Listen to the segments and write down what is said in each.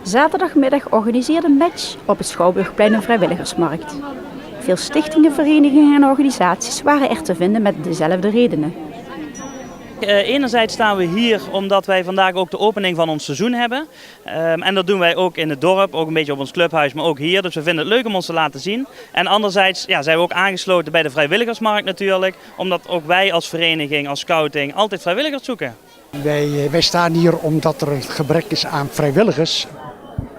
Zaterdagmiddag organiseerde Match op het Schouwburgplein een vrijwilligersmarkt. Veel stichtingen, verenigingen en organisaties waren er te vinden met dezelfde redenen. Enerzijds staan we hier omdat wij vandaag ook de opening van ons seizoen hebben. En dat doen wij ook in het dorp, ook een beetje op ons clubhuis, maar ook hier. Dus we vinden het leuk om ons te laten zien. En anderzijds zijn we ook aangesloten bij de vrijwilligersmarkt natuurlijk. Omdat ook wij als vereniging, als scouting, altijd vrijwilligers zoeken. Wij staan hier omdat er een gebrek is aan vrijwilligers.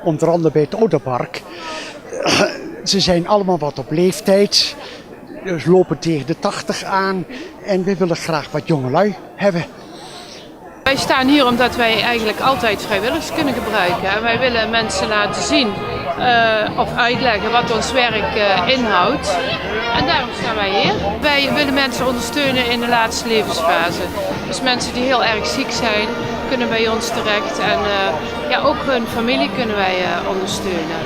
Onder andere bij het Ouderpark. Ze zijn allemaal wat op leeftijd. Ze lopen tegen de 80 aan. En we willen graag wat jongelui hebben. Wij staan hier omdat wij eigenlijk altijd vrijwilligers kunnen gebruiken. En wij willen mensen laten zien of uitleggen wat ons werk inhoudt. En daarom staan wij hier. Wij willen mensen ondersteunen in de laatste levensfase. Dus mensen die heel erg ziek zijn, kunnen bij ons terecht. En ook hun familie kunnen wij ondersteunen.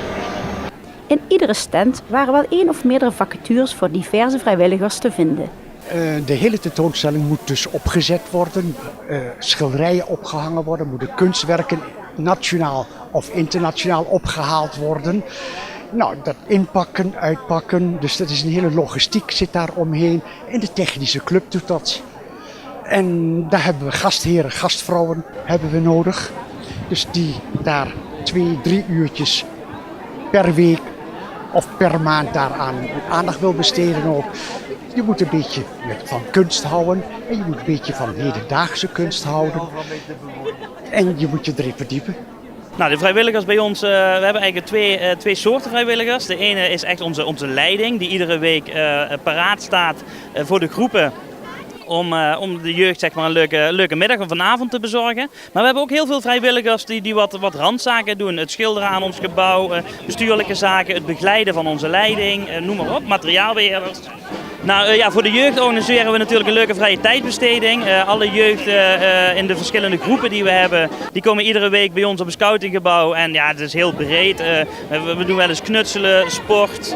In iedere stand waren wel één of meerdere vacatures voor diverse vrijwilligers te vinden. De hele tentoonstelling moet dus opgezet worden, schilderijen opgehangen worden, moeten kunstwerken nationaal of internationaal opgehaald worden. Nou, dat inpakken, uitpakken, dus dat is een hele logistiek zit daar omheen. En de technische club doet dat. En daar hebben we gastheren, gastvrouwen hebben we nodig. Dus die daar 2-3 uurtjes per week of per maand daaraan aandacht wil besteden ook. Je moet een beetje van kunst houden en je moet een beetje van hedendaagse kunst houden. En je moet je erin verdiepen. Nou, de vrijwilligers bij ons, we hebben eigenlijk twee soorten vrijwilligers. De ene is echt onze leiding die iedere week paraat staat voor de groepen. Om de jeugd zeg maar, een leuke middag of een avond te bezorgen. Maar we hebben ook heel veel vrijwilligers die wat randzaken doen. Het schilderen aan ons gebouw, bestuurlijke zaken, het begeleiden van onze leiding, noem maar op, materiaalbeheerders. Nou voor de jeugd organiseren we natuurlijk een leuke vrije tijdbesteding. Alle jeugd in de verschillende groepen die we hebben, die komen iedere week bij ons op een scoutinggebouw. En ja, het is heel breed. We doen wel eens knutselen, sport,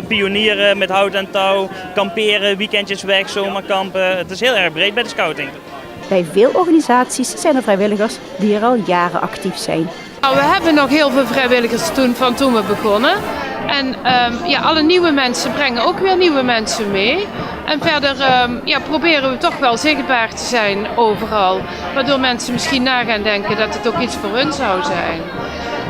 pionieren met hout en touw, kamperen, weekendjes weg, zomerkampen. Het is heel erg breed bij de scouting. Bij veel organisaties zijn er vrijwilligers die er al jaren actief zijn. Nou, we hebben nog heel veel vrijwilligers van toen we begonnen. En alle nieuwe mensen brengen ook weer nieuwe mensen mee. En verder proberen we toch wel zichtbaar te zijn overal. Waardoor mensen misschien na gaan denken dat het ook iets voor hun zou zijn.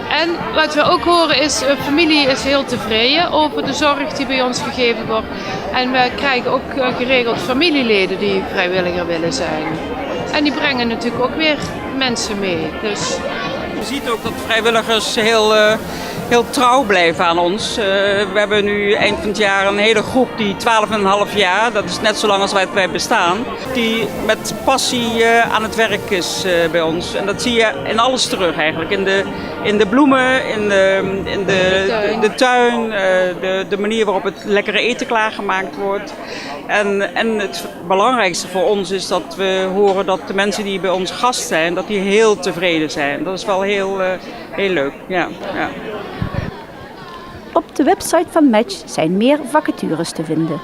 En wat we ook horen is, de familie is heel tevreden over de zorg die bij ons gegeven wordt. En we krijgen ook geregeld familieleden die vrijwilliger willen zijn. En die brengen natuurlijk ook weer mensen mee. Dus je ziet ook dat vrijwilligers heel trouw blijven aan ons. We hebben nu eind van het jaar een hele groep die 12,5 jaar, dat is net zo lang als wij bestaan, die met passie aan het werk is bij ons. En dat zie je in alles terug eigenlijk. In de bloemen, in de tuin, de manier waarop het lekkere eten klaargemaakt wordt. En het belangrijkste voor ons is dat we horen dat de mensen die bij ons gast zijn, dat die heel tevreden zijn. Dat is wel heel leuk. Ja. Op de website van Match zijn meer vacatures te vinden.